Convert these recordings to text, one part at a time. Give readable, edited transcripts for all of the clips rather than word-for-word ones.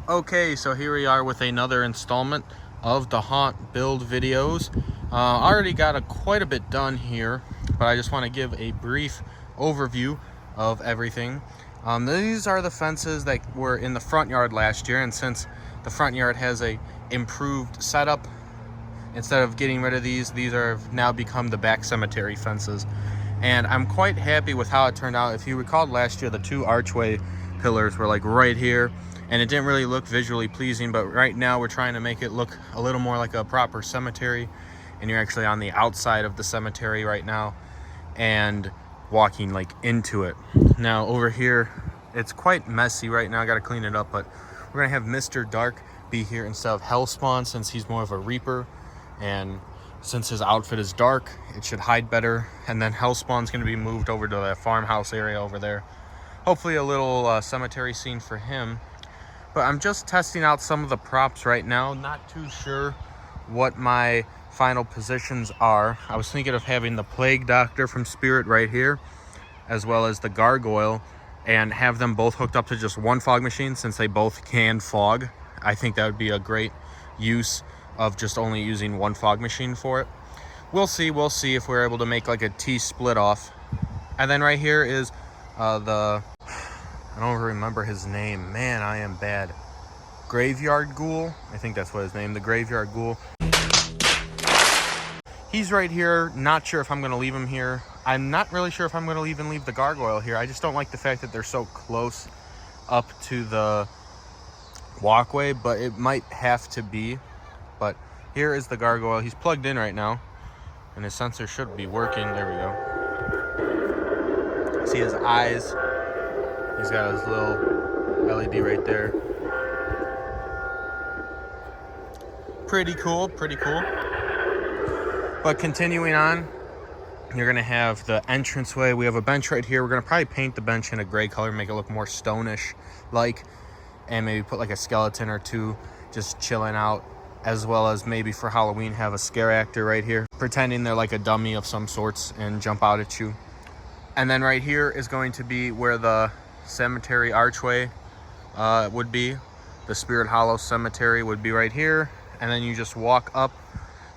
Okay, so here we are with another installment of the haunt build videos. Already got quite a bit done here, but I just want to give a brief overview of everything. These are the fences that were in the front yard last year, and since the front yard has a improved setup, instead of getting rid of these are now become the back cemetery fences. And I'm quite happy with how it turned out. If you recall last year, the two archway pillars were like right here, and it didn't really look visually pleasing, but right now we're trying to make it look a little more like a proper cemetery, and you're actually on the outside of the cemetery right now and walking like into it. Now over here, it's quite messy right now. I got to clean it up, but we're gonna have Mr. Dark be here instead of Hellspawn, since he's more of a reaper, and since his outfit is dark, it should hide better. And then Hellspawn's going to be moved over to the farmhouse area over there. Hopefully a little cemetery scene for him. But I'm just testing out some of the props right now. Not too sure what my final positions are. I was thinking of having the Plague Doctor from Spirit right here, as well as the Gargoyle, and have them both hooked up to just one fog machine, since they both can fog. I think that would be a great use of just only using one fog machine for it. We'll see if we're able to make like a T split off. And then right here is I don't remember his name. Man, I am bad. Graveyard Ghoul. I think that's what his name, the Graveyard Ghoul. He's right here. Not sure if I'm going to leave him here. I'm not really sure if I'm going to even leave the Gargoyle here. I just don't like the fact that they're so close up to the walkway, but it might have to be. But here is the Gargoyle. He's plugged in right now, and his sensor should be working. There we go. See his eyes. He's got his little LED right there. Pretty cool. But continuing on, you're gonna have the entranceway. We have a bench right here. We're gonna probably paint the bench in a gray color, make it look more stone-ish like, and maybe put like a skeleton or two just chilling out, as well as maybe for Halloween have a scare actor right here pretending they're like a dummy of some sorts and jump out at you. And then right here is going to be where the cemetery archway would be. The Spirit Hollow Cemetery would be right here, and then you just walk up.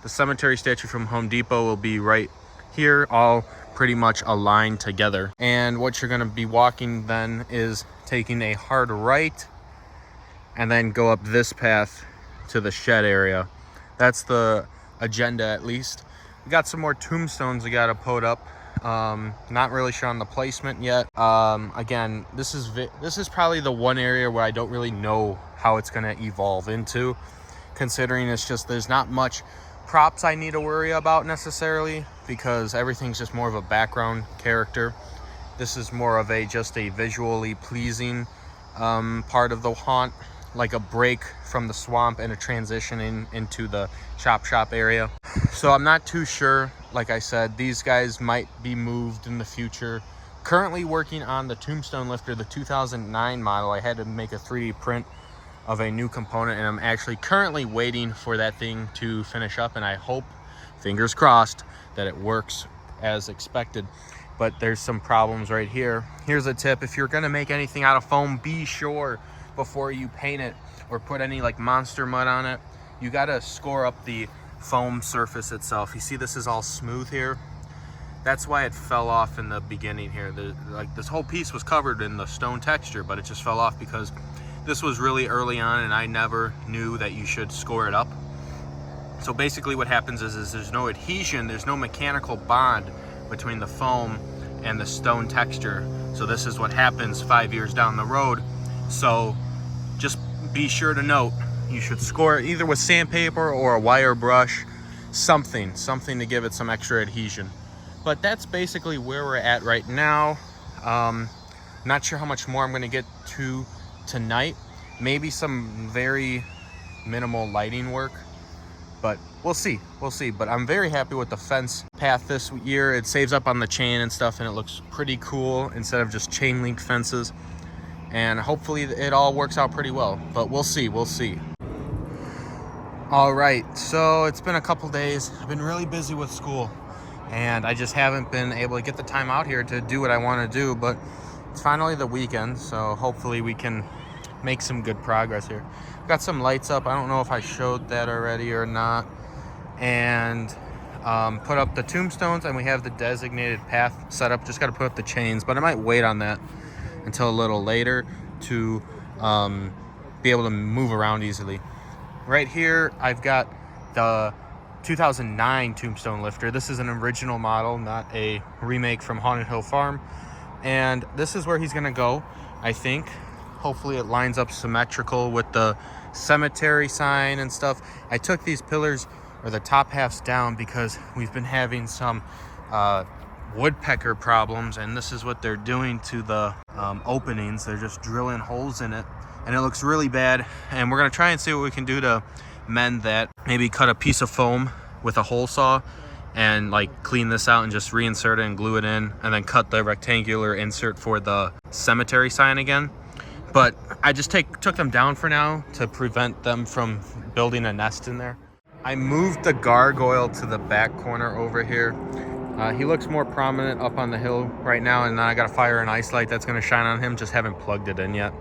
The cemetery statue from Home Depot will be right here, all pretty much aligned together. And what you're going to be walking then is taking a hard right and then go up this path to the shed area. That's the agenda, at least. We got some more tombstones we got to put up. Not really sure on the placement yet. Again, this is probably the one area where I don't really know how it's going to evolve into, considering it's just there's not much props I need to worry about necessarily, because everything's just more of a background character. This is more of just a visually pleasing part of the haunt, like a break from the swamp and a transition into the chop shop area. So I'm not too sure. Like I said, these guys might be moved in the future. Currently working on the Tombstone lifter, the 2009 model. I had to make a 3D print of a new component, and I'm actually currently waiting for that thing to finish up, and I hope, fingers crossed, that it works as expected. But there's some problems right here. Here's a tip: if you're gonna make anything out of foam, be sure before you paint it or put any like monster mud on it, you gotta score up the foam surface itself. You see this is all smooth here. That's why it fell off in the beginning here. Like this whole piece was covered in the stone texture, but it just fell off because this was really early on and I never knew that you should score it up. So basically what happens is there's no adhesion, there's no mechanical bond between the foam and the stone texture. So this is what happens 5 years down the road. So just be sure to note, you should score it either with sandpaper or a wire brush, something to give it some extra adhesion. But that's basically where we're at right now. Not sure how much more I'm gonna get to tonight. Maybe some very minimal lighting work, but we'll see. But I'm very happy with the fence path this year. It saves up on the chain and stuff, and it looks pretty cool instead of just chain link fences. And hopefully it all works out pretty well, but we'll see. All right, so it's been a couple days. I've been really busy with school, and I just haven't been able to get the time out here to do what I want to do, but it's finally the weekend, so hopefully we can make some good progress here. Got some lights up. I don't know if I showed that already or not. And put up the tombstones, and we have the designated path set up. Just got to put up the chains, but I might wait on that until a little later to be able to move around easily. Right here, I've got the 2009 Tombstone lifter. This is an original model, not a remake from Haunted Hill Farm. And this is where he's gonna go, I think. Hopefully it lines up symmetrical with the cemetery sign and stuff. I took these pillars, or the top halves, down because we've been having some woodpecker problems, and this is what they're doing to the openings. They're just drilling holes in it, and it looks really bad. And we're gonna try and see what we can do to mend that. Maybe cut a piece of foam with a hole saw and like clean this out and just reinsert it and glue it in, and then cut the rectangular insert for the cemetery sign again. But I just took them down for now to prevent them from building a nest in there. I moved the gargoyle to the back corner over here. He looks more prominent up on the hill right now, and then I got to fire an ice light that's going to shine on him. Just haven't plugged it in yet.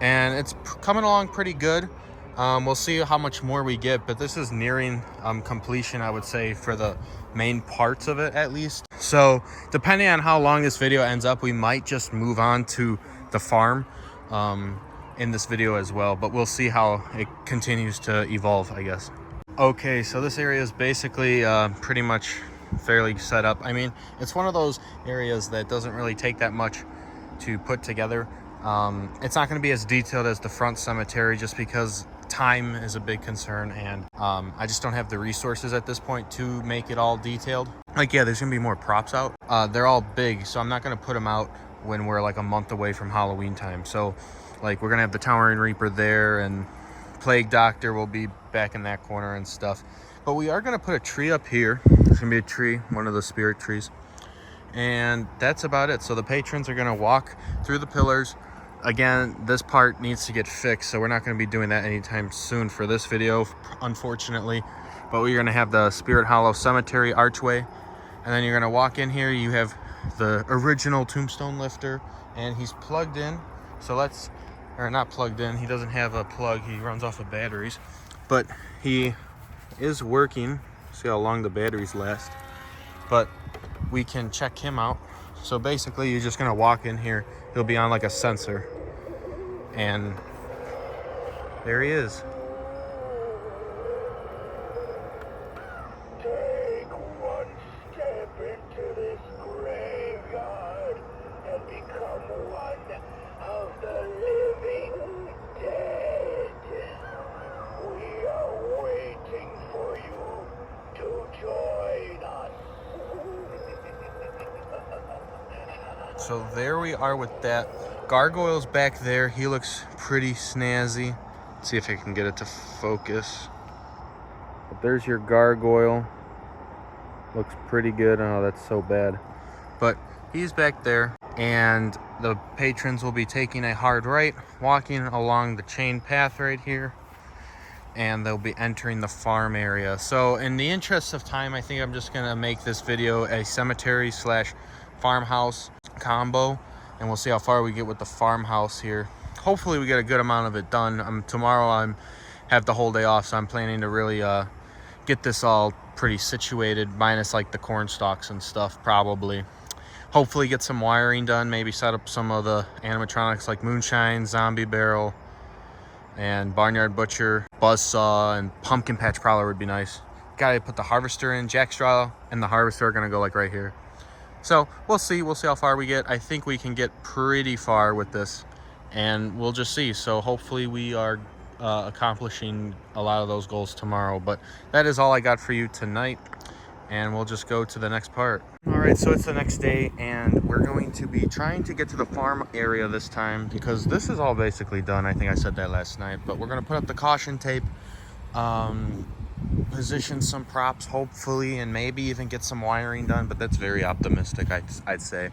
And it's coming along pretty good. We'll see how much more we get, but this is nearing completion, I would say, for the main parts of it at least. So depending on how long this video ends up, we might just move on to the farm in this video as well, but we'll see how it continues to evolve, I guess. Okay, so this area is basically pretty much fairly set up. I mean, it's one of those areas that doesn't really take that much to put together. It's not going to be as detailed as the front cemetery just because time is a big concern, and I just don't have the resources at this point to make it all detailed. Like, yeah, there's gonna be more props out. They're all big, so I'm not gonna put them out when we're like a month away from Halloween time. So like, we're gonna have the Towering Reaper there, and Plague Doctor will be back in that corner and stuff. But we are gonna put a tree up here. There's gonna be a tree, one of the spirit trees, and that's about it. So the patrons are gonna walk through the pillars. Again, this part needs to get fixed, so we're not going to be doing that anytime soon for this video, unfortunately. But we're going to have the Spirit Hollow Cemetery archway, and then you're going to walk in here. You have the original Tombstone lifter, and he's plugged in. So or not plugged in, he doesn't have a plug, he runs off of batteries, but he is working. See how long the batteries last, but we can check him out. So basically, you're just going to walk in here. He'll be on like a sensor, and there he is. Take one step into this graveyard and become one of the living dead. We are waiting for you to join us. So there we are with that. Gargoyle's back there. He looks pretty snazzy. Let's see if I can get it to focus. But there's your gargoyle. Looks pretty good. Oh, that's so bad. But he's back there, and the patrons will be taking a hard right, walking along the chain path right here, and they'll be entering the farm area. So in the interest of time, I think I'm just gonna make this video a cemetery / farmhouse combo, and we'll see how far we get with the farmhouse here. Hopefully we get a good amount of it done. Tomorrow I have the whole day off, so I'm planning to really get this all pretty situated, minus like the corn stalks and stuff, probably. Hopefully get some wiring done, maybe set up some of the animatronics like Moonshine, Zombie Barrel, and Barnyard Butcher, Buzzsaw, and Pumpkin Patch Prowler would be nice. Gotta put the harvester in. Jackstraw and the harvester are gonna go like right here. So we'll see how far we get. I think we can get pretty far with this, and we'll just see. So hopefully we are accomplishing a lot of those goals tomorrow. But that is all I got for you tonight, and we'll just go to the next part. All right, so it's the next day, and we're going to be trying to get to the farm area this time, because this is all basically done. I think I said that last night, but we're gonna put up the caution tape, position some props hopefully, and maybe even get some wiring done, but that's very optimistic, I'd say.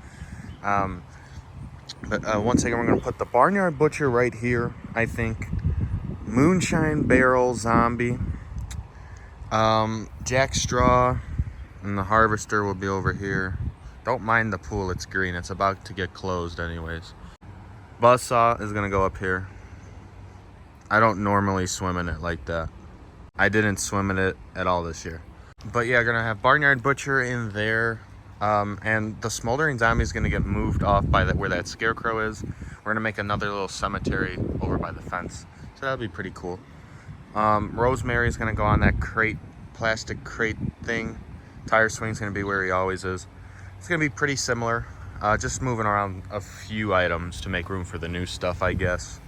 But one second, we're gonna put the Barnyard Butcher right here, I think. Moonshine Barrel Zombie, Jackstraw, and the harvester will be over here. Don't mind the pool, it's green. It's about to get closed anyways. Buzzsaw is gonna go up here. I don't normally swim in it like that. I didn't swim in it at all this year. But yeah, gonna have Barnyard Butcher in there. And the Smoldering Zombie is gonna get moved off by where that scarecrow is. We're gonna make another little cemetery over by the fence. So that'll be pretty cool. Rosemary is gonna go on that crate, plastic crate thing. Tire Swing's gonna be where he always is. It's gonna be pretty similar. Just moving around a few items to make room for the new stuff, I guess.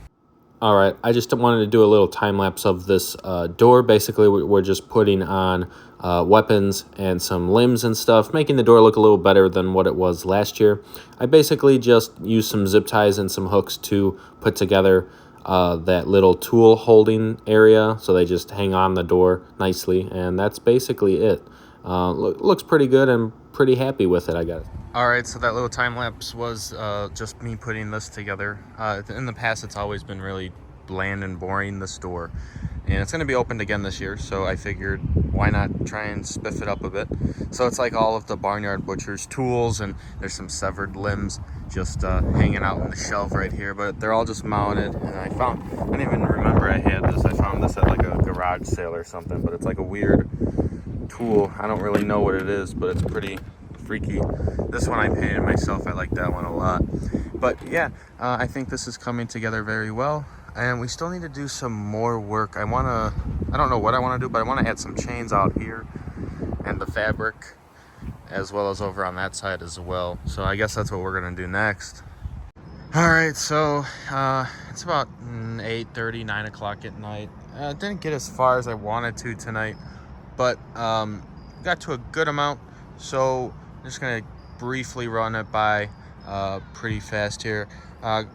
All right, I just wanted to do a little time lapse of this door. Basically, we're just putting on weapons and some limbs and stuff, making the door look a little better than what it was last year. I basically just used some zip ties and some hooks to put together that little tool holding area, so they just hang on the door nicely, and that's basically it. Looks pretty good. I'm pretty happy with it, I guess. All right, so that little time lapse was just me putting this together. In the past, it's always been really bland and boring, this door. And it's going to be opened again this year, so I figured why not try and spiff it up a bit. So it's like all of the Barnyard Butcher's tools, and there's some severed limbs just hanging out on the shelf right here, but they're all just mounted. And I didn't even remember I had this. I found this at like a garage sale or something, but it's like a weird tool. I don't really know what it is, but it's pretty freaky. This one I painted myself. I like that one a lot. But yeah, I think this is coming together very well, and we still need to do some more work. I don't know what I want to do, but I want to add some chains out here and the fabric, as well as over on that side as well. So I guess that's what we're gonna do next. All right, so it's about 8:30, 9 o'clock at night. Didn't get as far as I wanted to tonight, but got to a good amount. So I'm just gonna briefly run it by pretty fast here.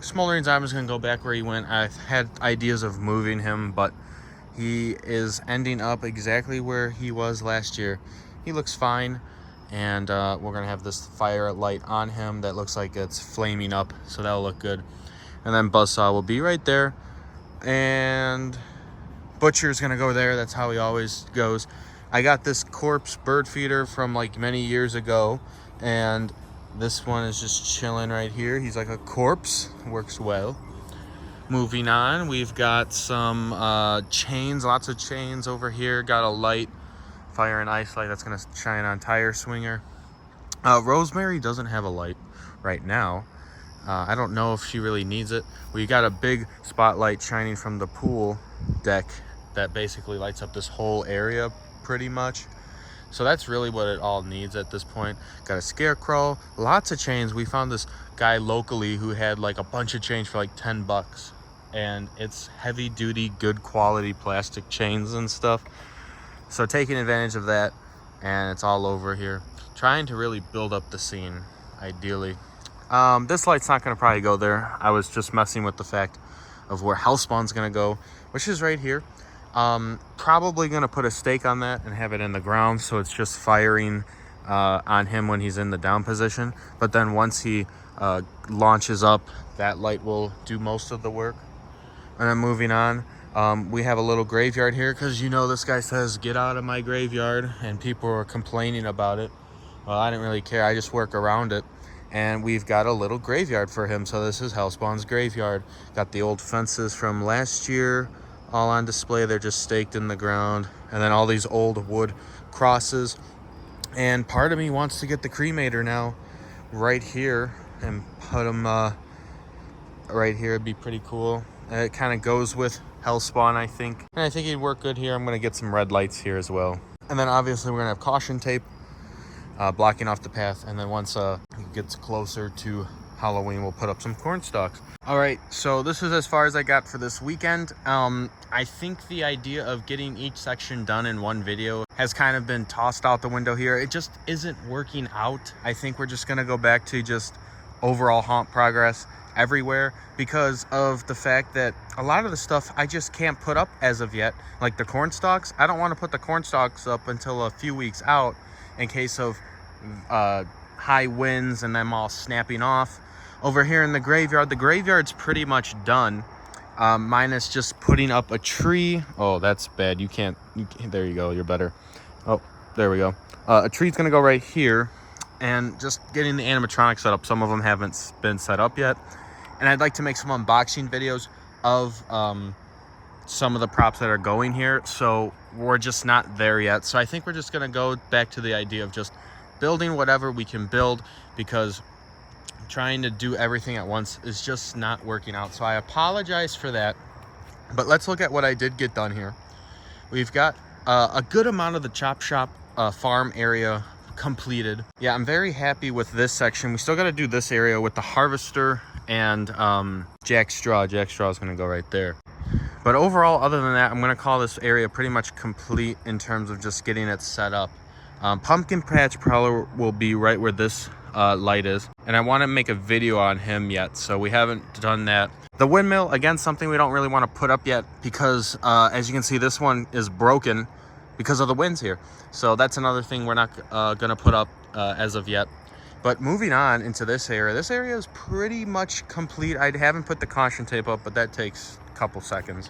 Smoldering Zombie is gonna go back where he went. I had ideas of moving him, but he is ending up exactly where he was last year. He looks fine, and we're gonna have this fire light on him that looks like it's flaming up, so that'll look good. And then Buzzsaw will be right there, and Butcher's gonna go there. That's how he always goes. I got this corpse bird feeder from like many years ago, and this one is just chilling right here. He's like a corpse. Works well. Moving on, we've got some chains, lots of chains over here. Got a light, fire and ice light that's gonna shine on Tire Swinger. Rosemary doesn't have a light right now. I don't know if she really needs it. We got a big spotlight shining from the pool deck that basically lights up this whole area pretty much. So that's really what it all needs at this point. Got a scarecrow, lots of chains. We found this guy locally who had like a bunch of chains for like 10 bucks. And it's heavy duty, good quality plastic chains and stuff. So taking advantage of that, and it's all over here. Trying to really build up the scene, ideally. This light's not gonna probably go there. I was just messing with the fact of where Hellspawn's gonna go, which is right here. Probably gonna put a stake on that and have it in the ground, so it's just firing on him when he's in the down position. But then once he launches up, that light will do most of the work. And then moving on, we have a little graveyard here, because you know this guy says get out of my graveyard, and people are complaining about it. Well, I didn't really care. I just work around it. And we've got a little graveyard for him. So this is Hellspawn's graveyard. Got the old fences from last year all on display. They're just staked in the ground. And then all these old wood crosses. And part of me wants to get the cremator now right here and put them right here. It'd be pretty cool. It kind of goes with Hellspawn, I think. And I think he'd work good here. I'm going to get some red lights here as well. And then obviously we're going to have caution tape blocking off the path. And then once it gets closer to Halloween, we'll put up some corn stalks. All right, so this is as far as I got for this weekend. I think the idea of getting each section done in one video has kind of been tossed out the window here. It just isn't working out. I think we're just going to go back to just overall haunt progress everywhere, because of the fact that a lot of the stuff I just can't put up as of yet. Like the corn stalks, I don't want to put the corn stalks up until a few weeks out in case of high winds and them all snapping off. Over here in the graveyard's pretty much done, minus just putting up a tree. Oh, that's bad. You can't, there you go, you're better. Oh, there we go. A tree's gonna go right here, and just getting the animatronics set up. Some of them haven't been set up yet, and I'd like to make some unboxing videos of some of the props that are going here, so we're just not there yet. So I think we're just gonna go back to the idea of just building whatever we can build, because trying to do everything at once is just not working out. So I apologize for that, but let's look at what I did get done here. We've got a good amount of the chop shop farm area completed. Yeah, I'm very happy with this section. We still got to do this area with the harvester and jack straw. Jack straw is going to go right there. But overall, other than that, I'm going to call this area pretty much complete in terms of just getting it set up. Pumpkin patch prowler will be right where this light is, and I want to make a video on him yet, so we haven't done that. The windmill, again, something we don't really want to put up yet, because as you can see, this one is broken because of the winds here. So that's another thing we're not going to put up as of yet. But moving on into this area is pretty much complete. I haven't put the caution tape up, but that takes a couple seconds.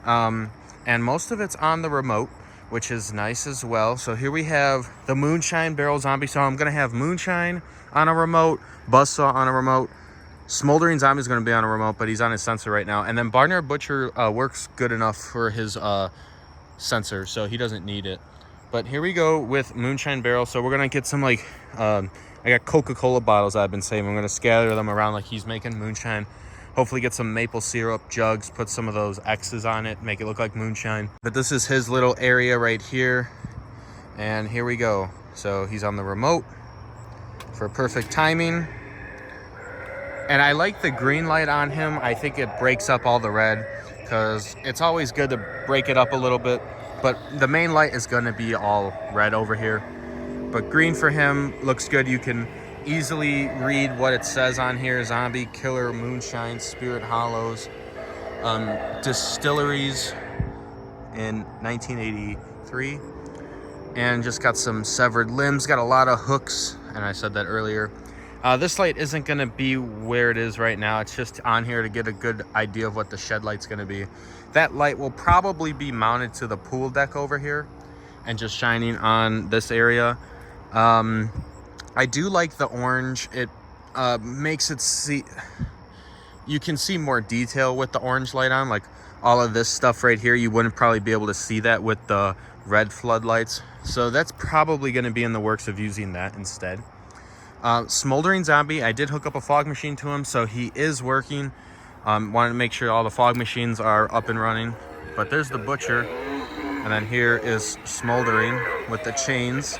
And most of it's on the remote, which is nice as well. So here we have the Moonshine Barrel Zombie. So I'm going to have Moonshine on a remote, Buzzsaw on a remote. Smoldering Zombie is going to be on a remote, but he's on his sensor right now. And then Barnyard Butcher works good enough for his sensor, so he doesn't need it. But here we go with Moonshine Barrel. So we're going to get some, like, I got Coca-Cola bottles I've been saving. I'm going to scatter them around like he's making moonshine. Hopefully get some maple syrup jugs, put some of those X's on it, make it look like moonshine. But this is his little area right here. And here we go. So he's on the remote for perfect timing. And I like the green light on him. I think it breaks up all the red, because it's always good to break it up a little bit. But the main light is going to be all red over here. But green for him looks good. You can easily read what it says on here: Zombie Killer Moonshine Spirit Hollows, distilleries in 1983, and just got some severed limbs, got a lot of hooks, and I said that earlier. This light isn't going to be where it is right now. It's just on here to get a good idea of what the shed light's going to be. That light will probably be mounted to the pool deck over here and just shining on this area. I do like the orange. It makes it see, you can see more detail with the orange light on. Like all of this stuff right here, you wouldn't probably be able to see that with the red floodlights. So that's probably going to be in the works of using that instead. Smoldering Zombie, I did hook up a fog machine to him, so he is working. Wanted to make sure all the fog machines are up and running. But there's the Butcher, and then here is Smoldering with the chains.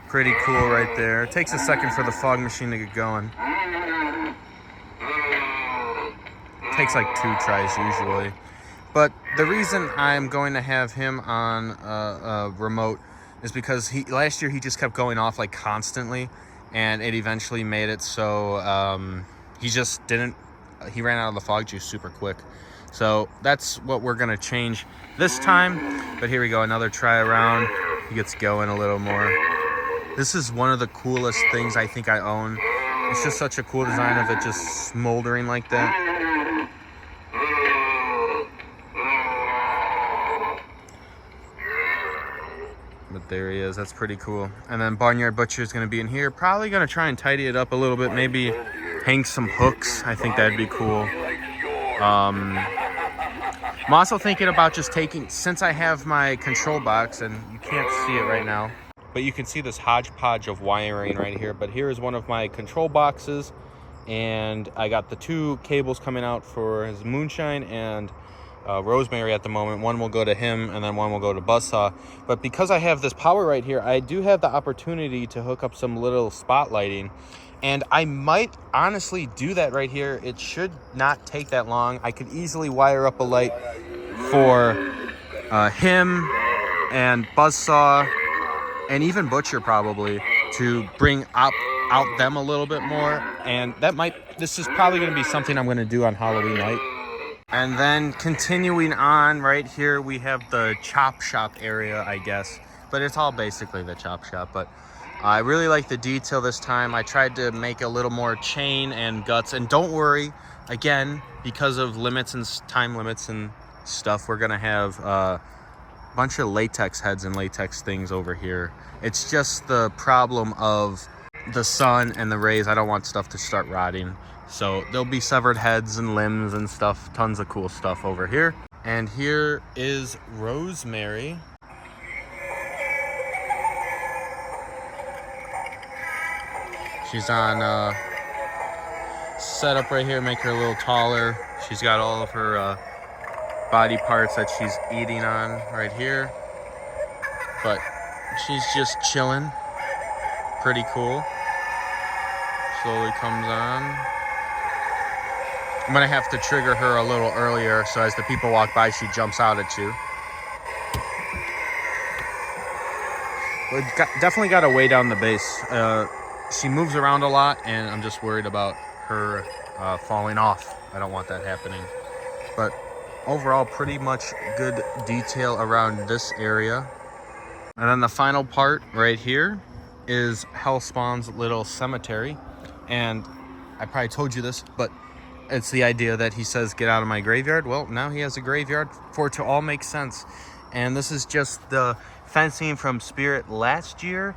Pretty cool right there. It takes a second for the fog machine to get going. It takes like 2 tries usually. But the reason I'm going to have him on a remote is because last year he just kept going off like constantly, and it eventually made it so he just he ran out of the fog juice super quick. So that's what we're gonna change this time. But here we go, another try around. He gets going a little more. This is one of the coolest things I think I own. It's just such a cool design of it just smoldering like that. But there he is. That's pretty cool. And then Barnyard Butcher is going to be in here. Probably going to try and tidy it up a little bit. Maybe hang some hooks. I think that'd be cool. I'm also thinking about just taking, since I have my control box, and you can't see it right now, but you can see this hodgepodge of wiring right here. But here is one of my control boxes, and I got the 2 cables coming out for his Moonshine and Rosemary at the moment. One will go to him, and then one will go to Buzzsaw. But because I have this power right here, I do have the opportunity to hook up some little spotlighting, and I might honestly do that right here. It should not take that long. I could easily wire up a light for him and Buzzsaw and even Butcher probably, to bring out them a little bit more. And this is probably going to be something I'm going to do on Halloween night. And then continuing on right here, we have the chop shop area, I guess. But it's all basically the chop shop. But I really like the detail this time. I tried to make a little more chain and guts. And don't worry, again, because of limits and time limits and stuff, we're going to have a bunch of latex heads and latex things over here. It's just the problem of the sun and the rays. I don't want stuff to start rotting. So there'll be severed heads and limbs and stuff. Tons of cool stuff over here. And here is Rosemary. She's on set up right here, make her a little taller. She's got all of her body parts that she's eating on right here. But she's just chilling. Pretty cool. Slowly comes on. I'm gonna have to trigger her a little earlier so as the people walk by, she jumps out at you. Definitely got to weigh down the base. She moves around a lot, and I'm just worried about her falling off. I don't want that happening. But overall, pretty much good detail around this area. And then the final part right here is Hellspawn's little cemetery. And I probably told you this, but it's the idea that he says, get out of my graveyard. Well, now he has a graveyard for it to all make sense. And this is just the fencing from Spirit last year.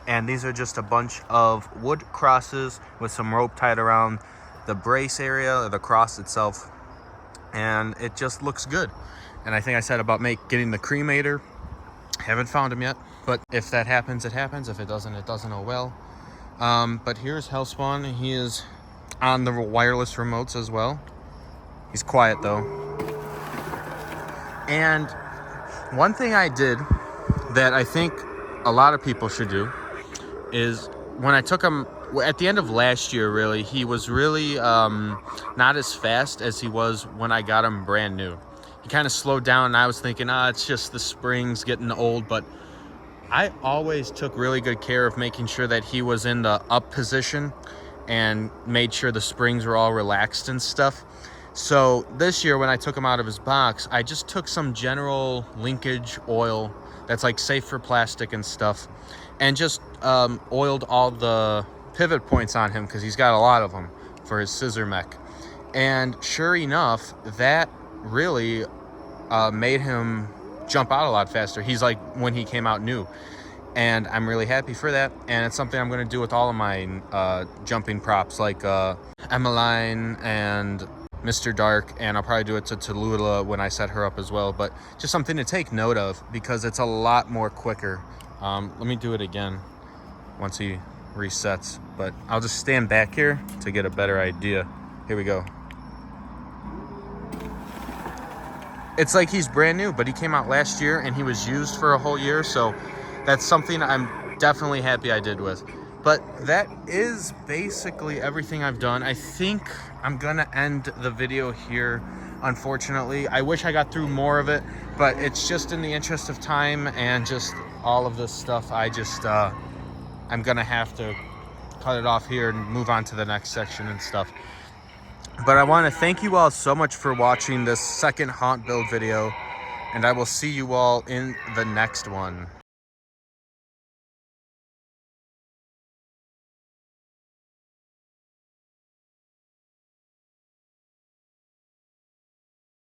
And these are just a bunch of wood crosses with some rope tied around the brace area, or the cross itself. And it just looks good. And I think I said about getting the cremator. Haven't found him yet, but if that happens, it happens. If it doesn't, it doesn't. Oh well. But here's Hellspawn. He is on the wireless remotes as well. He's quiet though. And one thing I did that I think a lot of people should do is when I took him at the end of last year, really, he was really not as fast as he was when I got him brand new. He kind of slowed down, and I was thinking, it's just the springs getting old, but I always took really good care of making sure that he was in the up position and made sure the springs were all relaxed and stuff. So this year when I took him out of his box, I just took some general linkage oil that's like safe for plastic and stuff, and just oiled all the pivot points on him because he's got a lot of them for his scissor mech. And sure enough, that really made him jump out a lot faster. He's like when he came out new, and I'm really happy for that. And it's something I'm going to do with all of my jumping props, like Emmeline and Mr. Dark, and I'll probably do it to Tallulah when I set her up as well. But just something to take note of because it's a lot more quicker. Let me do it again once he resets, but I'll just stand back here to get a better idea. Here we go. It's like he's brand new, but he came out last year and he was used for a whole year, so that's something I'm definitely happy I did with. But that is basically everything I've done. I think I'm gonna end the video here, unfortunately. I wish I got through more of it, but it's just in the interest of time and just all of this stuff. I'm gonna have to cut it off here and move on to the next section and stuff. But I want to thank you all so much for watching this second haunt build video, and I will see you all in the next one.